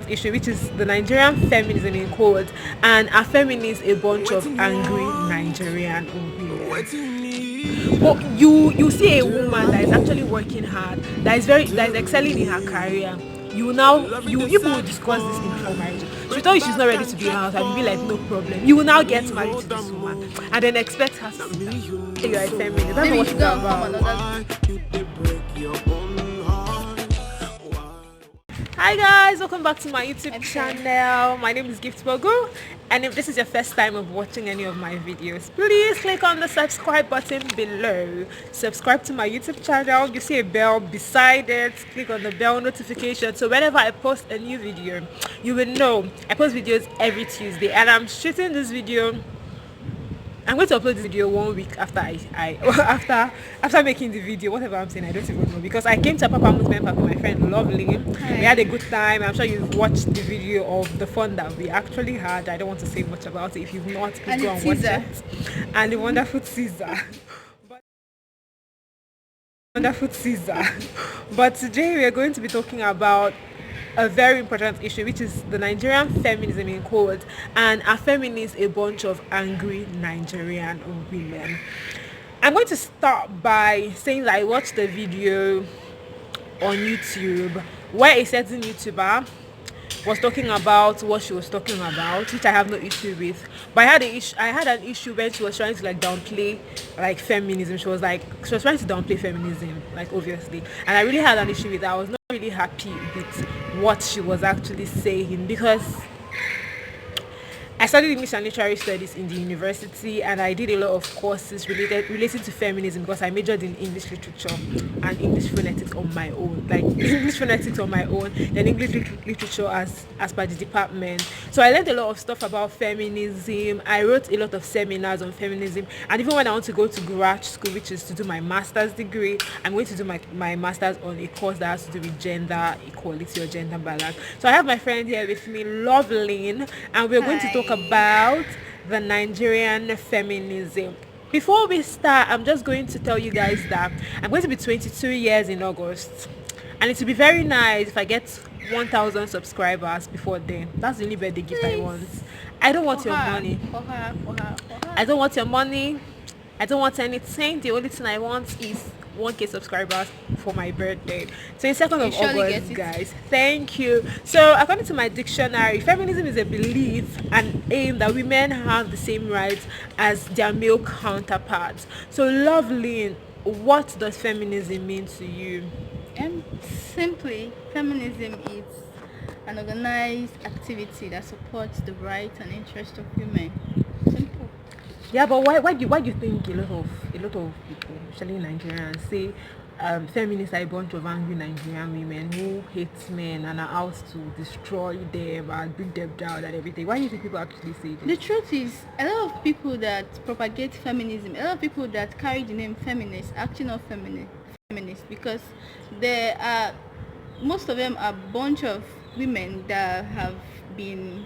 issue, which is the Nigerian feminism in quotes, and are feminists a bunch of angry Nigerian women? But you see a woman that is actually working hard, that is excelling in her career. You will now you people will discuss this in before marriage. She tell you she's not ready to be in house, and you be like, no problem. You will now get married to this woman, and then expect her to say you are a feminist. That's not Maybe what you she's go and about. come another. Hi guys, welcome back to my YouTube channel. My name is Gift Wogu, and if this is your first time of watching any of my videos, please click on the subscribe button below. Subscribe to my YouTube channel. You see a bell beside it. Click on the bell notification so whenever I post a new video, you will know. I post videos every Tuesday, and I'm shooting this video. I'm going to upload this video 1 week after I after making the video. Whatever I'm saying, I don't even know, because I came to a Papa movement park with my friend Lovely. We had a good time. I'm sure you've watched the video of the fun that we actually had. I don't want to say much about it. If you've not, please go and watch it. And the wonderful Caesar. But today we are going to be talking about a very important issue, which is the Nigerian feminism in quotes, and are feminists a bunch of angry Nigerian women? I'm going to start by saying that I watched a video on YouTube where a certain YouTuber was talking about what she was talking about, which I have no issue with. But I had an issue when she was trying to downplay feminism. She was trying to downplay feminism, obviously. And I really had an issue with that. I was not really happy with what she was actually saying, because I studied English and Literary Studies in the university, and I did a lot of courses related to feminism, because I majored in English literature and English phonetics on my own, English phonetics on my own, then English literature as per the department. So I learned a lot of stuff about feminism. I wrote a lot of seminars on feminism, and even when I want to go to grad school, which is to do my master's degree, I'm going to do my master's on a course that has to do with gender equality or gender balance. So I have my friend here with me, Loveline, and we're going to talk about the Nigerian feminism. Before we start, I'm just going to tell you guys that I'm going to be 22 years in August, and it would be very nice if I get 1,000 subscribers before then. That's the only birthday gift I want. I don't want your money. I don't want your money. I don't want anything. The only thing I want is 1K subscribers for my birthday, 22nd of August, guys. Thank you. So according to my dictionary, feminism is a belief and aim that women have the same rights as their male counterparts. So Lovely, what does feminism mean to you? Simply, feminism is an organized activity that supports the rights and interests of women. Simple. Yeah, but why do you think a lot of people, especially Nigerians, say feminists are a bunch of angry Nigerian women who hate men and are out to destroy them and bring them down and everything? Why do you think people actually say this? The truth is, a lot of people that propagate feminism, a lot of people that carry the name feminist, actually not feminist, because there are, most of them are a bunch of women that have been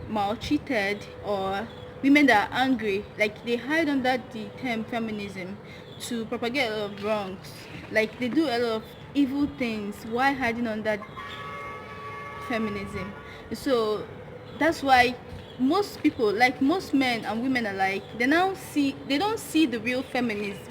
maltreated, or women that are angry, they hide under the term feminism to propagate a lot of wrongs. They do a lot of evil things while hiding under feminism. So that's why most people, most men and women alike, they don't see the real feminists.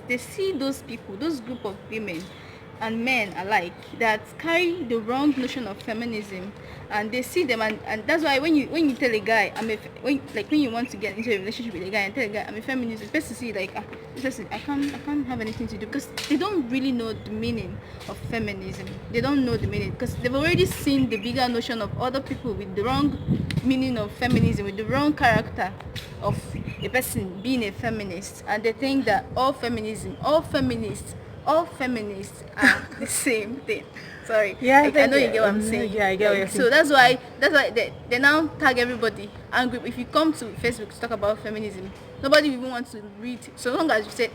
They see those people, those group of women and men alike, that carry the wrong notion of feminism, and they see them, and that's why when you tell a guy when you want to get into a relationship with a guy and tell a guy I'm a feminist, the person see this person, I can't have anything to do, because they don't really know the meaning of feminism. They don't know the meaning because they've already seen the bigger notion of other people with the wrong meaning of feminism, with the wrong character of a person being a feminist, and they think that all feminists are the same thing. Sorry. Yeah, I know you get what I'm saying. Yeah, I get what you're saying. So that's why they now tag everybody angry. If you come to Facebook to talk about feminism, nobody even wants to read. So long as you say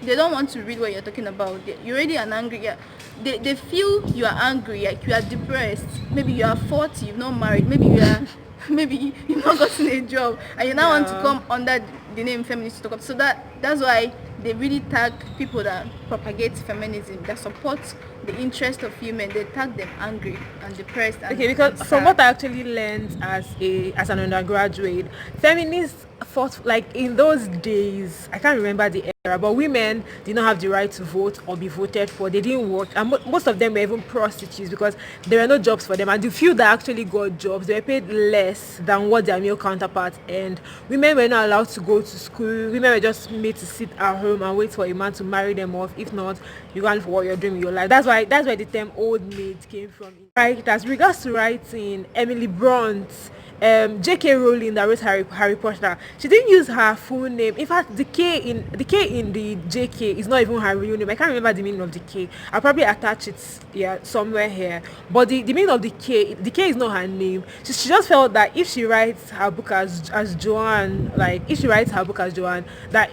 they don't want to read what you're talking about. You're already an angry. Yeah. They feel you are angry, you are depressed. Maybe you are 40, you've not married. Maybe you've not gotten a job, and you now want to come under the name feminist to talk about. So that's why they really tag people that propagate feminism, that support the interest of women. They tag them angry and depressed Okay, because and from what sad. I actually learned as an undergraduate, feminists fought like in those days. I can't remember the era, but women did not have the right to vote or be voted for. They didn't work, and most of them were even prostitutes because there were no jobs for them. And the few that actually got jobs, they were paid less than what their male counterparts earned. Women were not allowed to go to school. Women were just made to sit at home and wait for a man to marry them off. If not, you can't for what you're doing with your life. That's where the term old maid came from. Right, as regards to writing, Emily Brunt, J.K. Rowling that wrote Harry Potter, she didn't use her full name. In fact, the K in the J.K. is not even her real name. I can't remember the meaning of the K. I'll probably attach it yeah somewhere here. But the meaning of the K is not her name. She just felt that if she writes her book as Joanne, like if she writes her book as Joanne, that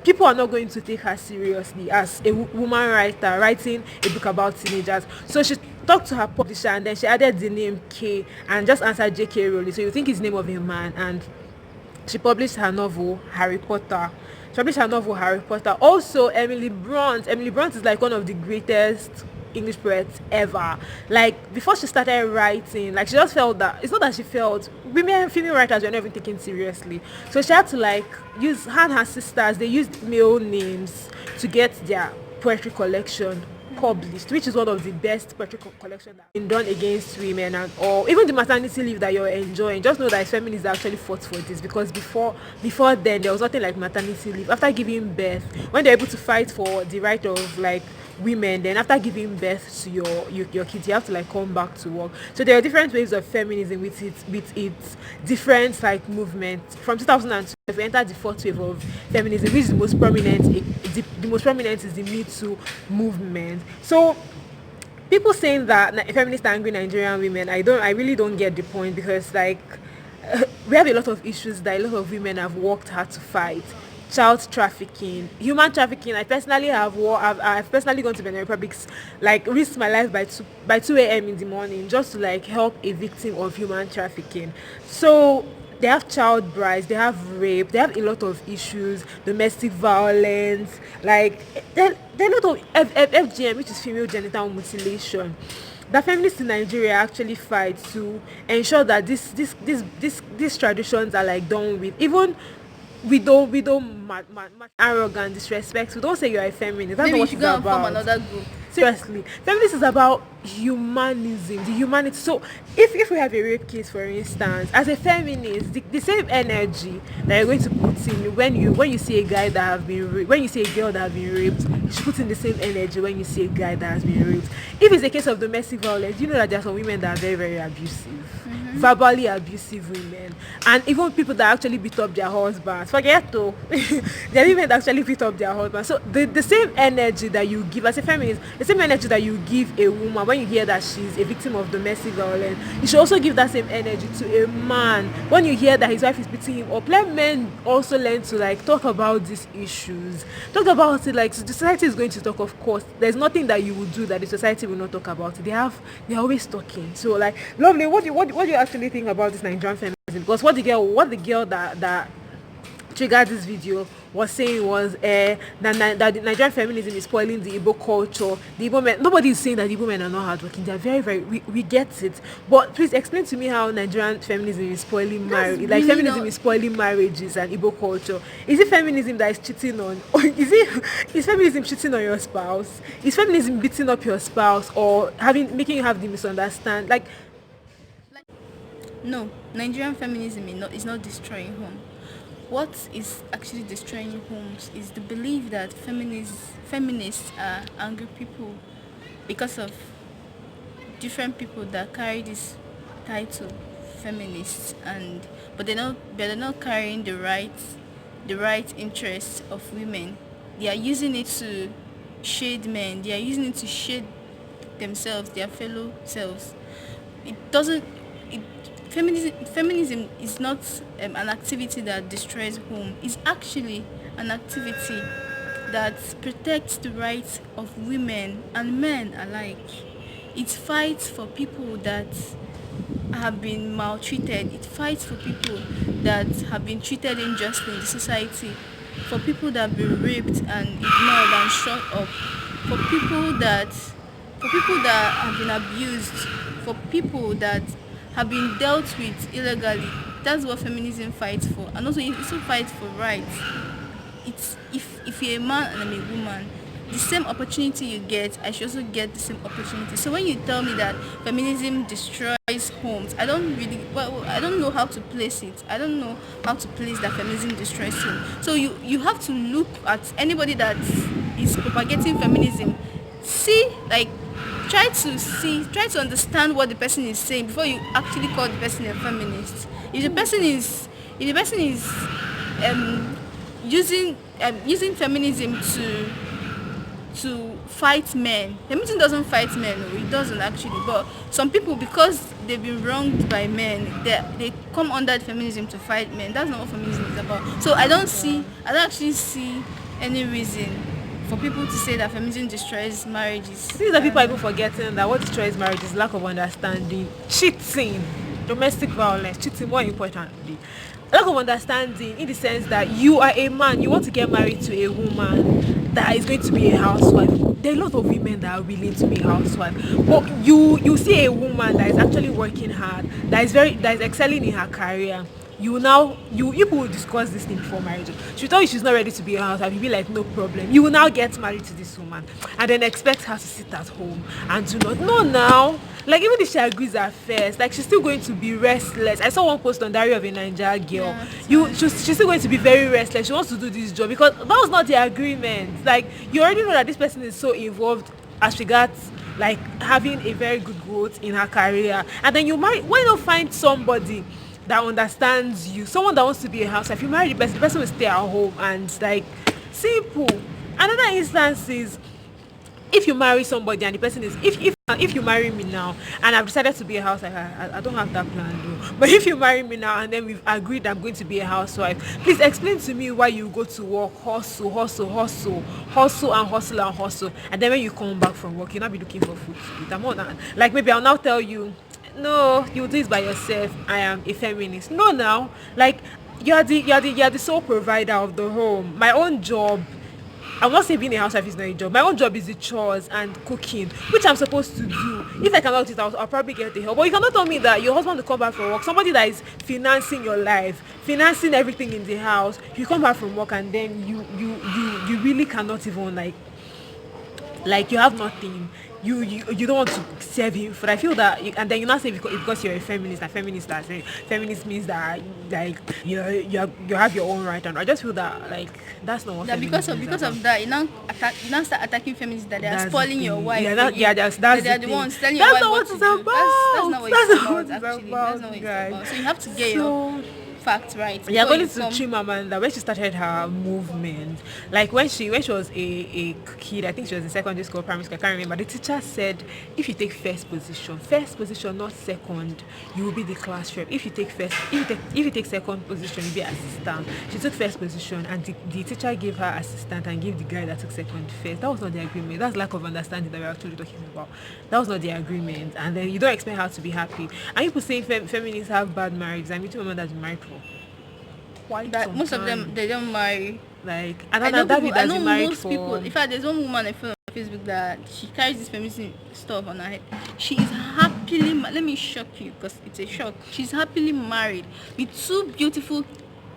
people are not going to take her seriously as a woman writer writing a book about teenagers. So she talked to her publisher and then she added the name K and just answered J.K. Rowling. So you think it's the name of a man, and she published her novel Harry Potter. She published her novel Harry Potter. Also, Emily Brunt. Emily Brunt is like one of the greatest English poets ever. Like before she started writing, like she just felt that it's not that she felt women female writers were not even taken seriously. So she had to like use her and her sisters, they used male names to get their poetry collection published, which is one of the best poetry collection that been done against women and all. Even the maternity leave that you're enjoying, just know that feminists actually fought for this because before then there was nothing like maternity leave. After giving birth, when they're able to fight for the right of like women, then after giving birth to your kids, you have to like come back to work. So there are different waves of feminism with its different like movements. From 2012 we entered the fourth wave of feminism, which is the most prominent. The most prominent is the Me Too movement. So people saying that feminists are angry Nigerian women, I really don't get the point because like we have a lot of issues that a lot of women have worked hard to fight. Child trafficking, human trafficking. I've personally gone to Benin Republic, like risked my life by 2 a.m. in the morning just to like help a victim of human trafficking. So they have child brides, they have rape, they have a lot of issues, domestic violence, like there are a lot of FGM, which is female genital mutilation. The feminists in Nigeria actually fight to ensure that these traditions are like done with. Even we don't arrogant, disrespectful. Don't say you're a feminist. That's not Maybe you what should it's go and form about. another group. Seriously, feminism is about humanism, the humanity. So if we have a rape case, for instance, as a feminist, the same energy that you're going to put in when you see a guy that have been when you see a girl that have been raped, you should put in the same energy when you see a guy that has been raped. If it's a case of domestic violence, you know that there are some women that are very, very abusive, verbally abusive women, and even people that actually beat up their husbands. Forget to there are women that actually beat up their husbands. So the same energy that you give as a feminist, the same energy that you give a woman when you hear that she's a victim of domestic violence, you should also give that same energy to a man when you hear that his wife is beating him up. Let men also learn to like talk about these issues, talk about it. Like, so the society is going to talk, of course. There's nothing that you will do that the society will not talk about. They're always talking. So like, lovely, what do you actually think about this Nigerian feminism? Because what the girl that triggered this video was saying was that the Nigerian feminism is spoiling the Igbo culture. The Igbo men, nobody is saying that the Igbo men are not hardworking. They are very, very. We get it. But please explain to me how Nigerian feminism is spoiling That's marriage. Like really feminism not. is spoiling marriages and Igbo culture. Is it feminism that is cheating on? Or is feminism cheating on your spouse? Is feminism beating up your spouse or making you have the misunderstand? Like No, Nigerian feminism is not destroying home. What is actually destroying homes is the belief that feminists are angry people because of different people that carry this title, feminists, and but they're not carrying the right interests of women. They are using it to shade men. They are using it to shade themselves, their fellow selves. It doesn't it feminism is not an activity that destroys home. It's actually an activity that protects the rights of women and men alike. It fights for people that have been maltreated. It fights for people that have been treated unjustly in the society. for people that have been raped and ignored and shut up, for people that have been abused, for people that have been dealt with illegally. That's what feminism fights for. And also it also fights for rights. It's if you're a man and I'm a woman, the same opportunity you get, I should also get the same opportunity. So when you tell me that feminism destroys homes, I don't know how to place it. I don't know how to place that feminism destroys home. So you have to look at anybody that is propagating feminism. See, like, try to understand what the person is saying before you actually call the person a feminist. If the person is um using feminism to fight men. Feminism doesn't fight men, no, it doesn't actually. But some people, because they've been wronged by men, they come under feminism to fight men. That's not what feminism is about. So I don't actually see any reason for people to say that feminism destroys marriages. These are people are even forgetting that what destroys marriage is lack of understanding, cheating, domestic violence, cheating more importantly. Lack of understanding in the sense that you are a man, you want to get married to a woman that is going to be a housewife. There are a lot of women that are willing to be housewife, but you see a woman that is actually working hard, that is excelling in her career. You people will discuss this thing before marriage. She tell you she's not ready to be a housewife. You be like, no problem. You will now get married to this woman and then expect her to sit at home and do not know now. Like, even if she agrees at first, like, she's still going to be restless. I saw one post on Diary of a Nigeria Girl. She's still going to be very restless. She wants to do this job because that was not the agreement. Like, you already know that this person is so involved as regards like having a very good growth in her career, and then you marry. Why not find somebody that understands you, someone that wants to be a housewife? You marry the person will stay at home and like simple. Another instance is if you marry somebody and the person is if you marry me now and I've decided to be a housewife, I don't have that plan though. But if you marry me now and then we've agreed I'm going to be a housewife, please explain to me why you go to work, hustle, and then when you come back from work, you'll not be looking for food to eat. I'm not like, maybe I'll now tell you, no, you do this by yourself. I am a feminist. No, now, like, you're the sole provider of the home. My own job, I'm not saying being a housewife is not a job. My own job is the chores and cooking, which I'm supposed to do. If I cannot do it, I'll probably get the help. But you cannot tell me that your husband will come back from work, somebody that is financing your life, financing everything in the house. You come back from work and then you really cannot even like you have nothing. You don't want to serve him food. I feel that and then you not say because you're a feminist, that feminist means that like you have your own right. And I just feel that like that's not what that because of that, you now start attacking feminists that they are spoiling your wife. That's they are the ones telling your wife what to do. That's not what it's about, actually. That's not what it's about. So you have to get your facts right. Yeah, according to Chimamanda, when she started her movement, like when she was a kid, I think she was in secondary school, primary school, I can't remember. The teacher said, if you take first position, not second, you will be the class rep. If you take second position, you'll be assistant. She took first position, and the teacher gave her assistant and gave the guy that took second first. That was not the agreement. That's lack of understanding that we're actually talking about. That was not the agreement. And then you don't expect her to be happy. And people say feminists have bad marriages. I mean, Chimamanda has been married for that most of them, they don't marry. Like, I know most people. In fact, there's one woman I follow on Facebook that she carries this feminist stuff on her head. She is happily let me shock you because it's a shock. She's happily married with 2 beautiful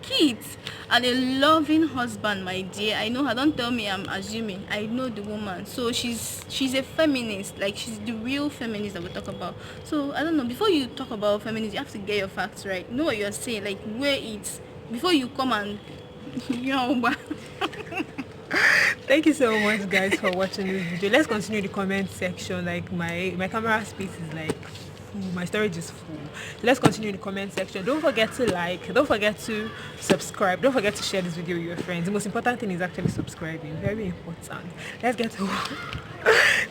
kids and a loving husband, my dear. I know her. Don't tell me I'm assuming. I know the woman. So she's a feminist. Like, she's the real feminist that we talk about. So I don't know. Before you talk about feminism, you have to get your facts right. Know what you're saying. Like, where it's before you come and Thank you so much, guys, for watching this video. Let's continue the comment section. Like, my camera space is like full, my storage is full. So let's continue the comment section. Don't forget to like, don't forget to subscribe, don't forget to share this video with your friends. The most important thing is actually subscribing. Very important. Let's get to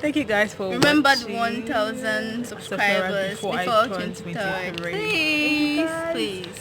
thank you guys for remember watching. The 1,000 subscribers before 2023. Please.